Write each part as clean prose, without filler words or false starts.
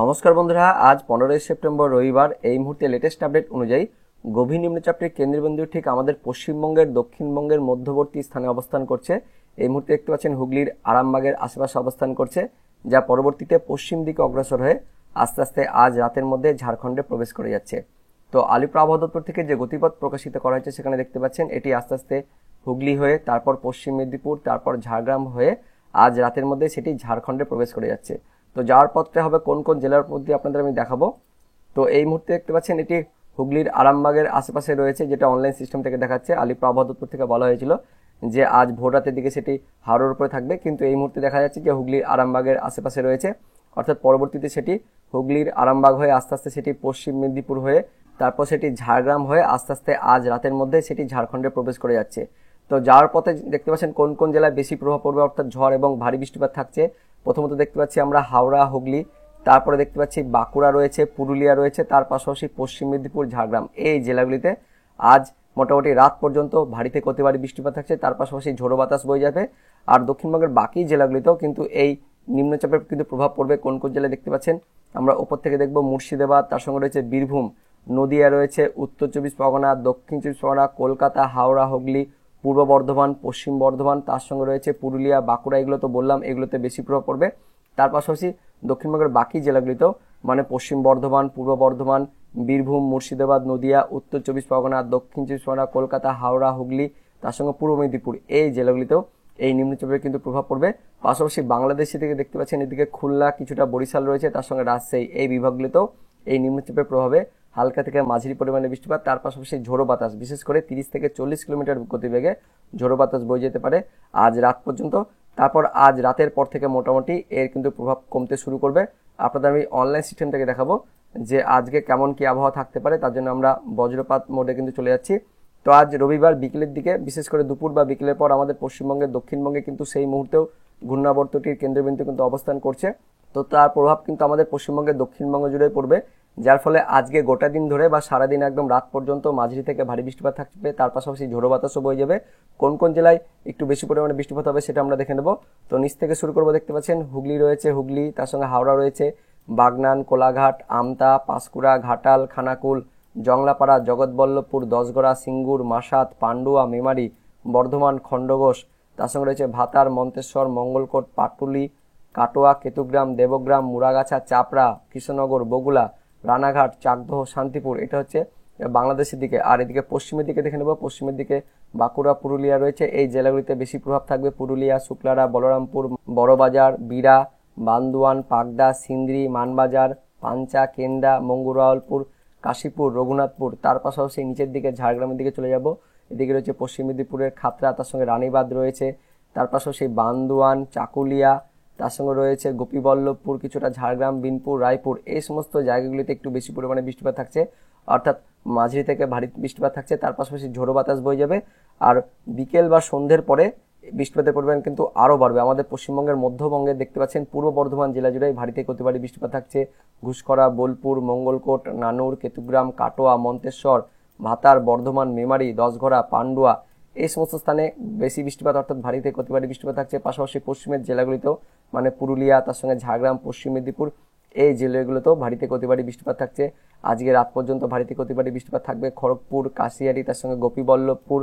নমস্কার বন্ধুরা, আজ 15 সেপ্টেম্বর রবিবার। এই মুহূর্তে লেটেস্ট আপডেট অনুযায়ী গভীর নিম্নচাপটির কেন্দ্রবিন্দু ঠিক আমাদের পশ্চিমবঙ্গের দক্ষিণবঙ্গের মধ্যবর্তী স্থানে অবস্থান করছে। এই মুহূর্তে দেখতে পাচ্ছেন হুগলির আরামবাগের আশেপাশে অবস্থান করছে, যা পরবর্তীতে পশ্চিম দিকে অগ্রসর হয়ে আস্তে আস্তে আজ রাতের মধ্যে ঝাড়খণ্ডে প্রবেশ করে যাচ্ছে। তো আলিপুর আবহাওয়া দপ্তর থেকে যে গতিপথ প্রকাশিত করা হয়েছে সেখানে দেখতে পাচ্ছেন এটি আস্তে আস্তে হুগলি হয়ে তারপর পশ্চিম মেদিনীপুর তারপর ঝাড়গ্রাম হয়ে আজ রাতের মধ্যে সেটি ঝাড়খণ্ডে প্রবেশ করে যাচ্ছে। তো যাওয়ার পথটা হবে কোন কোন জেলার মধ্যে আপনাদের আমি দেখাবো। তো এই মুহূর্তে দেখতে পাচ্ছেন এটি হুগলির আরামবাগের আশেপাশে রয়েছে, যেটা অনলাইন সিস্টেম থেকে দেখাচ্ছে। আলিপুর আবহাওয়া দপ্তর থেকে বলা হয়েছিল যে আজ ভোর রাতের দিকে সেটি হাওড়ার উপরে থাকবে, কিন্তু এই মুহূর্তে দেখা যাচ্ছে যে হুগলির আরামবাগের আশেপাশে রয়েছে, অর্থাৎ পরবর্তীতে সেটি হুগলির আরামবাগ হয়ে আস্তে আস্তে সেটি পশ্চিম মেদিনীপুর হয়ে তারপর সেটি ঝাড়গ্রাম হয়ে আস্তে আস্তে আজ রাতের মধ্যে সেটি ঝাড়খণ্ডে প্রবেশ করে যাচ্ছে। তো যাওয়ার পথে দেখতে পাচ্ছেন কোন কোন জেলায় বেশি প্রভাব পড়বে, অর্থাৎ ঝড় এবং ভারী বৃষ্টিপাত থাকছে। প্রথমত দেখতে পাচ্ছি আমরা হাওড়া, হুগলি, তারপরে দেখতে পাচ্ছি বাঁকুড়া রয়েছে, পুরুলিয়া রয়েছে, তার পাশাপাশি পশ্চিম মেদিনীপুর, ঝাড়গ্রাম, এই জেলাগুলিতে আজ মোটামুটি রাত পর্যন্ত ভারী থেকে অতি ভারী বৃষ্টিপাত থাকছে। তার পাশাপাশি ঝোড়ো বাতাস বয়ে যাবে। আর দক্ষিণবঙ্গের বাকি জেলাগুলিতেও কিন্তু এই নিম্নচাপের কিন্তু প্রভাব পড়বে। কোন কোন জেলায় দেখতে পাচ্ছেন আমরা ওপর থেকে দেখব মুর্শিদাবাদ, তার সঙ্গে রয়েছে বীরভূম, নদিয়া রয়েছে, উত্তর চব্বিশ পরগনা, দক্ষিণ চব্বিশ পরগনা, কলকাতা, হাওড়া, হুগলি, পূর্ব বর্ধমান, পশ্চিম বর্ধমান, তার সঙ্গে রয়েছে পুরুলিয়া, বাঁকুড়া, এগুলো তো বললাম, এগুলোতে বেশি প্রভাব পড়বে। তার পাশাপাশি দক্ষিণবঙ্গের বাকি জেলাগুলিতেও মানে পশ্চিম বর্ধমান, পূর্ব বর্ধমান, বীরভূম, মুর্শিদাবাদ, নদিয়া, উত্তর চব্বিশ পরগনা, দক্ষিণ চব্বিশ পরগনা, কলকাতা, হাওড়া, হুগলি, তার সঙ্গে পূর্ব মেদিনীপুর, এই জেলাগুলিতেও এই নিম্নচাপের কিন্তু প্রভাব পড়বে। পাশাপাশি বাংলাদেশি থেকে দেখতে পাচ্ছেন এদিকে খুলনা, কিছুটা বরিশাল রয়েছে, তার সঙ্গে রাজশাহী, এই বিভাগগুলিতেও এই নিম্নচাপের প্রভাবে হালকা থেকে মাঝারি পরিমাণে বৃষ্টিপাত। তার পাশাপাশি ঝোড়ো বাতাস, বিশেষ করে 30 থেকে 40 কিলোমিটার গতিবেগে ঝোড়ো বাতাস বয়ে যেতে পারে আজ রাত পর্যন্ত। তারপর আজ রাতের পর থেকে মোটামুটি এর কিন্তু প্রভাব কমতে শুরু করবে। আপনাদের আমি অনলাইন সিস্টেম থেকে দেখাবো যে আজকে কেমন কি আবহাওয়া থাকতে পারে, তার জন্য আমরা বজ্রপাত মোডে কিন্তু চলে যাচ্ছি। তো আজ রবিবার বিকেলের দিকে, বিশেষ করে দুপুর বা বিকেলের পর আমাদের পশ্চিমবঙ্গের দক্ষিণবঙ্গে কিন্তু সেই মুহূর্তেও ঘূর্ণাবর্তটির কেন্দ্রবিন্দু কিন্তু অবস্থান করছে। তো তার প্রভাব কিন্তু আমাদের পশ্চিমবঙ্গের দক্ষিণবঙ্গ জুড়ে পড়বে, যার ফলে আজকে গোটা দিন ধরে বা সারাদিন একদম রাত পর্যন্ত মাঝারি থেকে ভারী বৃষ্টিপাত থাকবে। তার পাশাপাশি ঝোড়ো বাতাসও বয়ে যাবে। কোন কোন জেলায় একটু বেশি পরিমাণে বৃষ্টিপাত হবে সেটা আমরা দেখে নেব। তো নিচ থেকে শুরু করবো। দেখতে পাচ্ছেন হুগলি রয়েছে, হুগলি, তার সঙ্গে হাওড়া রয়েছে, বাগনান, কোলাঘাট, আমতা, পাঁশকুড়া, ঘাটাল, খানাকুল, জংলাপাড়া, জগৎবল্লভপুর, দশগড়া, সিঙ্গুর, মাসাত, পান্ডুয়া, মেমারি, বর্ধমান, খণ্ডঘোষ, তার সঙ্গে রয়েছে ভাতার, মন্তেশ্বর, মঙ্গলকোট, পাটুলি, কাটোয়া, কেতুগ্রাম, দেবগ্রাম, মুরাগাছা, চাপড়া, কৃষ্ণনগর, বগুলা, রানাঘাট, চাকদহ, শান্তিপুর, এটা হচ্ছে বাংলাদেশের দিকে। আর এদিকে পশ্চিমের দিকে দেখে নেব। পশ্চিমের দিকে বাঁকুড়া, পুরুলিয়া রয়েছে, এই জেলাগুলিতে বেশি প্রভাব থাকবে। পুরুলিয়া, শুক্লারা, বলরামপুর, বড়বাজার, বিরা, বান্দুয়ান, পাকদা, সিন্দ্রি, মানবাজার, পাঞ্চা, কেন্দা, মঙ্গুরাওলপুর, কাশীপুর, রঘুনাথপুর। তার পাশাপাশি নিচের দিকে ঝাড়গ্রামের দিকে চলে যাব। এদিকে রয়েছে পশ্চিম মেদিনীপুরের খাতড়া, তার সঙ্গে রানীবাঁধ রয়েছে, তার পাশাপাশি বান্দুয়ান, চাকুলিয়া, তার সঙ্গে রয়েছে গোপীবল্লভপুর, কিছুটা ঝাড়গ্রাম, বিনপুর, রায়পুর, এই সমস্ত জায়গাগুলিতে একটু বেশি পরিমাণে বৃষ্টিপাত থাকছে, অর্থাৎ মাঝারি থেকে ভারী বৃষ্টিপাত থাকছে। তার পাশাপাশি ঝোড়ো বাতাস বয়ে যাবে। আর বিকেল বা সন্ধ্যের পরে বৃষ্টিপাতের পরিমাণ কিন্তু আরও বাড়বে। আমাদের পশ্চিমবঙ্গের মধ্যবঙ্গে দেখতে পাচ্ছেন পূর্ব বর্ধমান জেলা জুড়ে ভারী থেকে অতি ভারী বৃষ্টিপাত থাকছে। ঘুষখরা, বোলপুর, মঙ্গলকোট, নানুর, কেতুগ্রাম, কাটোয়া, মন্তেশ্বর, ভাতার, বর্ধমান, মেমারি, দশঘড়া, পান্ডুয়া, এই সমস্ত স্থানে বেশি বৃষ্টিপাত অর্থাৎ ভারী থেকে অতি ভারী বৃষ্টিপাত থাকছে। পাশাপাশি পশ্চিমের জেলাগুলিতেও মানে পুরুলিয়া, তার সঙ্গে ঝাড়গ্রাম, পশ্চিম মেদিনীপুর, এই জেলাগুলোতেও ভারী থেকে অতি ভারী বৃষ্টিপাত থাকছে। আজকে রাত পর্যন্ত ভারী থেকে অতি ভারী বৃষ্টিপাত থাকবে খড়গপুর, কাশিয়ারি, তার সঙ্গে গোপীবল্লভপুর,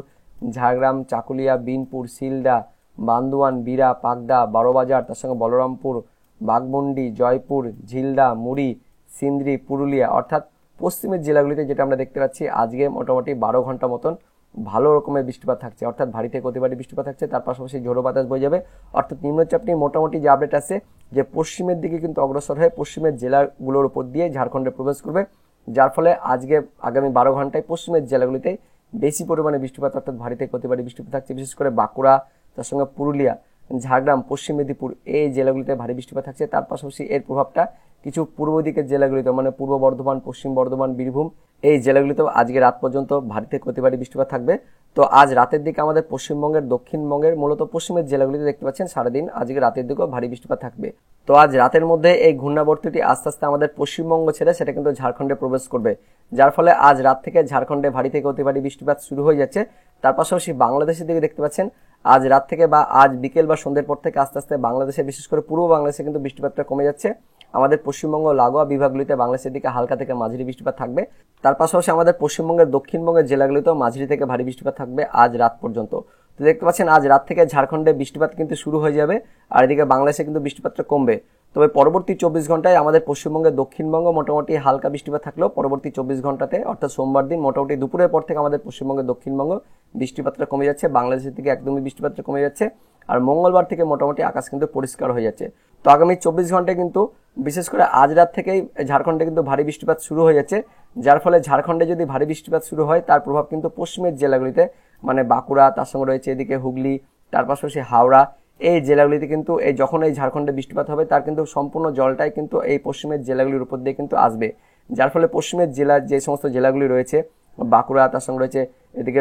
ঝাড়গ্রাম, চাকুলিয়া, বিনপুর, সিলডা, বান্দুয়ান, বিরা, পাকদা, বারোবাজার, তার সঙ্গে বলরামপুর, বাঘমুন্ডি, জয়পুর, ঝিলদা, মুড়ি, সিন্দ্রি, পুরুলিয়া, অর্থাৎ পশ্চিমের জেলাগুলিতে যেটা আমরা দেখতে পাচ্ছি আজকে মোটামুটি 12 ঘন্টা মতন ভালো রকমের বৃষ্টিপাত থাকছে, অর্থাৎ ভারী থেকে অতি ভারী বৃষ্টিপাত থাকছে। তার পাশাপাশি ঝোড়ো বাতাস বয়ে যাবে, অর্থাৎ নিম্নচাপটি মোটামুটি যে আপডেট আছে যে পশ্চিমের দিকে কিন্তু অগ্রসর হয়ে পশ্চিমের জেলাগুলোর উপর দিয়ে ঝাড়খণ্ডে প্রবেশ করবে, যার ফলে আজকে আগামী 12 ঘন্টায় পশ্চিমের জেলাগুলিতে বেশি পরিমাণে বৃষ্টিপাত অর্থাৎ ভারী থেকে অতি ভারী বৃষ্টিপাত থাকছে। বিশেষ করে বাঁকুড়া, তার সঙ্গে পুরুলিয়া, ঝাড়গ্রাম, পশ্চিম মেদিনীপুর, এই জেলাগুলিতে ভারী বৃষ্টিপাত থাকছে। তার পাশাপাশি এর প্রভাবটা কিছু পূর্ব দিকের জেলাগুলিতে মানে পূর্ব বর্ধমান, পশ্চিম বর্ধমান, বীরভূম, এই জেলাগুলিতেও আজকে রাত পর্যন্ত ভারী থেকে অতি ভারী বৃষ্টিপাত থাকবে। তো আজ রাতের দিকে আমাদের পশ্চিমবঙ্গের দক্ষিণবঙ্গের মূলত পশ্চিমের জেলাগুলিতে দেখতে পাচ্ছেন সারাদিন আজকে রাতের দিকেও ভারী বৃষ্টিপাত থাকবে। তো আজ রাতের মধ্যে এই ঘূর্ণাবর্তটি আস্তে আস্তে আমাদের পশ্চিমবঙ্গ ছেড়ে সেটা কিন্তু ঝাড়খণ্ডে প্রবেশ করবে, যার ফলে আজ রাত থেকে ঝাড়খণ্ডে ভারী থেকে অতি ভারী বৃষ্টিপাত শুরু হয়ে যাচ্ছে। তার পাশাপাশি বাংলাদেশের দিকে দেখতে পাচ্ছেন আজ রাত থেকে বা আজ বিকেল বা সন্ধ্যের পর থেকে আস্তে আস্তে বাংলাদেশে, বিশেষ করে পূর্ব বাংলাদেশে কিন্তু বৃষ্টিপাতটা কমে যাচ্ছে। আমাদের পশ্চিমবঙ্গ লাগোয়া বিভাগগুলিতে বাংলাদেশের দিকে হালকা থেকে মাঝারি বৃষ্টিপাত থাকবে। তার পাশাপাশি আমাদের পশ্চিমবঙ্গের দক্ষিণবঙ্গের জেলাগুলিতেও মাঝারি থেকে ভারী বৃষ্টিপাত থাকবে আজ রাত পর্যন্ত। তো দেখতে পাচ্ছেন আজ রাত থেকে ঝাড়খণ্ডে বৃষ্টিপাত কিন্তু শুরু হয়ে যাবে, আর এদিকে বাংলাদেশে কিন্তু বৃষ্টিপাতটা কমবে। তবে পরবর্তী 24 ঘন্টায় আমাদের পশ্চিমবঙ্গের দক্ষিণবঙ্গ মোটামুটি হালকা বৃষ্টিপাত থাকলেও পরবর্তী 24 ঘন্টাতে অর্থাৎ সোমবার দিন মোটামুটি দুপুরের পর থেকে আমাদের পশ্চিমবঙ্গের দক্ষিণবঙ্গ বৃষ্টিপাতটা কমে যাচ্ছে, বাংলাদেশের দিকে একদমই বৃষ্টিপাতটা কমে যাচ্ছে। আর মঙ্গলবার থেকে মোটামুটি আকাশ কিন্তু পরিষ্কার হয়ে যাচ্ছে। তো আগামী 24 ঘন্টায় কিন্তু বিশেষ করে আজ রাত থেকেই ঝাড়খণ্ডে কিন্তু ভারী বৃষ্টিপাত শুরু হয়ে যাচ্ছে, যার ফলে ঝাড়খণ্ডে যদি ভারী বৃষ্টিপাত শুরু হয় তার প্রভাব কিন্তু পশ্চিমের জেলাগুলিতে, মানে বাঁকুড়া, তার সঙ্গে রয়েছে এদিকে হুগলি, তার পাশাপাশি হাওড়া, এই জেলাগুলিতে কিন্তু যখন এই ঝাড়খণ্ডে বৃষ্টিপাত হবে তার কিন্তু সম্পূর্ণ জলটাই কিন্তু এই পশ্চিমের জেলাগুলির উপর দিয়ে কিন্তু আসবে, যার ফলে পশ্চিমের জেলার যে সমস্ত জেলাগুলি রয়েছে বাঁকুড়া, তার সঙ্গে রয়েছে এদিকে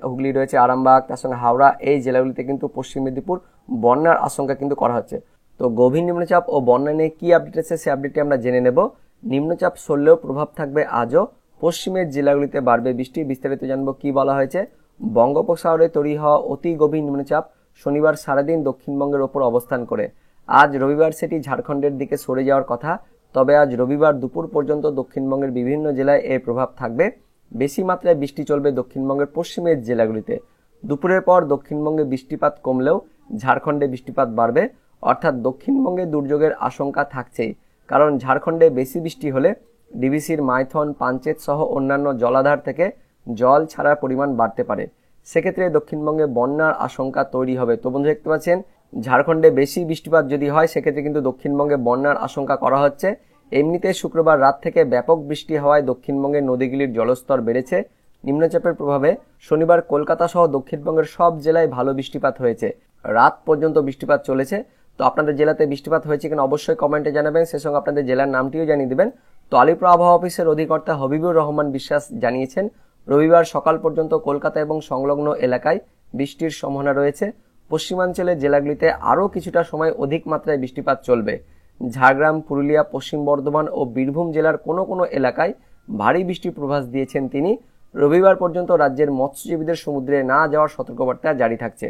হুগলি রয়েছে আরামবাগ, তার সঙ্গে হাওড়া, এই জেলাগুলিতে কিন্তু পশ্চিম মেদিনীপুর বন্যার আশঙ্কা কিন্তু করা হচ্ছে। তো গভীর নিম্নচাপ ও বন্যা নিয়ে কি আপডেট আছে সেই আপডেটটি আমরা জেনে নেব। নিম্নচাপ সরলেও প্রভাব থাকবে আজও, পশ্চিমের জেলাগুলিতে বাড়বে বৃষ্টি। বিস্তারিত জানবো কি বলা হয়েছে। বঙ্গোপসাগরে তৈরি হওয়া অতি গভীর নিম্নচাপ শনিবার সারাদিন দক্ষিণবঙ্গের ওপর অবস্থান করে আজ রবিবার সেটি ঝাড়খণ্ডের দিকে সরে যাওয়ার কথা। তবে আজ রবিবার দুপুর পর্যন্ত দক্ষিণবঙ্গের বিভিন্ন জেলায় এর প্রভাব থাকবে। বেশি মাত্রায় বৃষ্টি চলবে দক্ষিণবঙ্গের পশ্চিমের জেলাগুলিতে। দুপুরের পর দক্ষিণবঙ্গে বৃষ্টিপাত কমলেও ঝাড়খণ্ডে বৃষ্টিপাত বাড়বে, অর্থাৎ দক্ষিণবঙ্গে দুর্যোগের আশঙ্কা থাকছেই। কারণ ঝাড়খণ্ডে বেশি বৃষ্টি হলে ডিভিসির মাইথন, পাঞ্চেত সহ অন্যান্য জলাধার থেকে জল ছাড়ার পরিমাণ বাড়তে পারে, সেক্ষেত্রে দক্ষিণবঙ্গে বন্যার আশঙ্কা তৈরি হবে। তো বন্ধু দেখতে পাচ্ছেন ঝাড়খণ্ডে বেশি বৃষ্টিপাত যদি হয় সেক্ষেত্রে কিন্তু দক্ষিণবঙ্গে বন্যার আশঙ্কা করা হচ্ছে। এমনিতে শুক্রবার রাত থেকে ব্যাপক বৃষ্টি হওয়ায় দক্ষিণবঙ্গের নদীগুলির জলস্তর বেড়েছে। নিম্নচাপের প্রভাবে শনিবার কলকাতা সহ দক্ষিণবঙ্গের সব জেলায় ভালো বৃষ্টিপাত হয়েছে, রাত পর্যন্ত বৃষ্টিপাত চলেছে। তো আপনাদের জেলাতে বৃষ্টিপাত হয়েছে কিনা অবশ্যই কমেন্টে জানাবেন, সেই সঙ্গে আপনাদের জেলার নামটিও জানিয়ে দেবেন। তো আলিপুর আবহাওয়া অফিসের অধিকর্তা হবিবুর রহমান বিশ্বাস জানিয়েছেন রবিবার সকাল পর্যন্ত কলকাতা এবং সংলগ্ন এলাকায় বৃষ্টির সম্ভাবনা রয়েছে। পশ্চিমাঞ্চলের জেলাগুলিতে আরও কিছুটা সময় অধিক মাত্রায় বৃষ্টিপাত চলবে। ঝাড়গ্রাম, পুরুলিয়া, পশ্চিম বর্ধমান ও বীরভূম জেলার কোনো কোনো এলাকায় ভারী বৃষ্টির পূর্বাভাস দিয়েছেন তিনি। রবিবার পর্যন্ত রাজ্যের মৎস্যজীবীদের সমুদ্রে না যাওয়ার সতর্কবার্তা জারি থাকছে।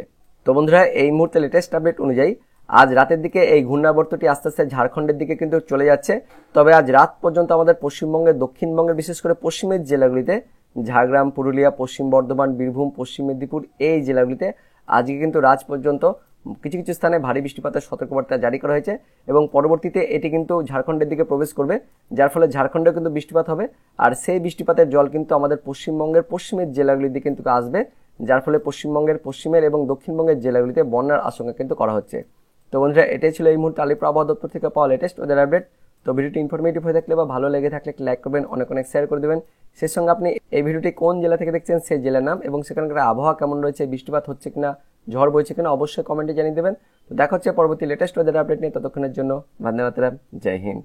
তো বন্ধুরা এই মুহূর্তে লেটেস্ট আপডেট অনুযায়ী আজ রাতের দিকে এই ঘূর্ণাবর্তটি আস্তে আস্তে ঝাড়খণ্ডের দিকে কিন্তু চলে যাচ্ছে। তবে আজ রাত পর্যন্ত আমাদের পশ্চিমবঙ্গের দক্ষিণবঙ্গের বিশেষ করে পশ্চিমের জেলাগুলিতে ঝাড়গ্রাম, পুরুলিয়া, পশ্চিম বর্ধমান, বীরভূম, পশ্চিম মেদিনীপুর এই জেলাগুলিতে আজকে কিন্তু রাত পর্যন্ত কিছু কিছু স্থানে ভারী বৃষ্টিপাতের সতর্কবার্তা জারি করা হয়েছে এবং পরবর্তীতে এটি কিন্তু ঝাড়খণ্ডের দিকে প্রবেশ করবে, যার ফলে ঝাড়খণ্ডে কিন্তু বৃষ্টিপাত হবে। আর সেই বৃষ্টিপাতের জল কিন্তু আমাদের পশ্চিমবঙ্গের পশ্চিমের জেলাগুলির দিকে কিন্তু আসবে, যার ফলে পশ্চিমবঙ্গের পশ্চিমের এবং দক্ষিণবঙ্গের জেলাগুলিতে বন্যার আশঙ্কা কিন্তু করা হচ্ছে। তো বন্ধুরা এটাই ছিল এই মুহূর্তে আলিপুর আবহাওয়া দপ্তর থেকে পাওয়া লেটেস্ট ওয়েদার আপডেট। তো ভিডিওটি ইনফরমেটিভ হয়ে থাকলে বা ভালো লেগে থাকলে লাইক করবেন, অনেক অনেক শেয়ার করে দেবেন। সেই সঙ্গে আপনি এই ভিডিওটি কোন জেলা থেকে দেখছেন সেই জেলার নাম এবং সেখানকার আবহাওয়া কেমন রয়েছে, বৃষ্টিপাত হচ্ছে কিনা, ঝড় বইছে কিনা অবশ্যই কমেন্টে জানিয়ে দেবেন। তো দেখা হচ্ছে পরবর্তী লেটেস্ট ওয়েদার আপডেট নিয়ে। ততক্ষণের জন্য ধন্যবাদ। জয় হিন্দ।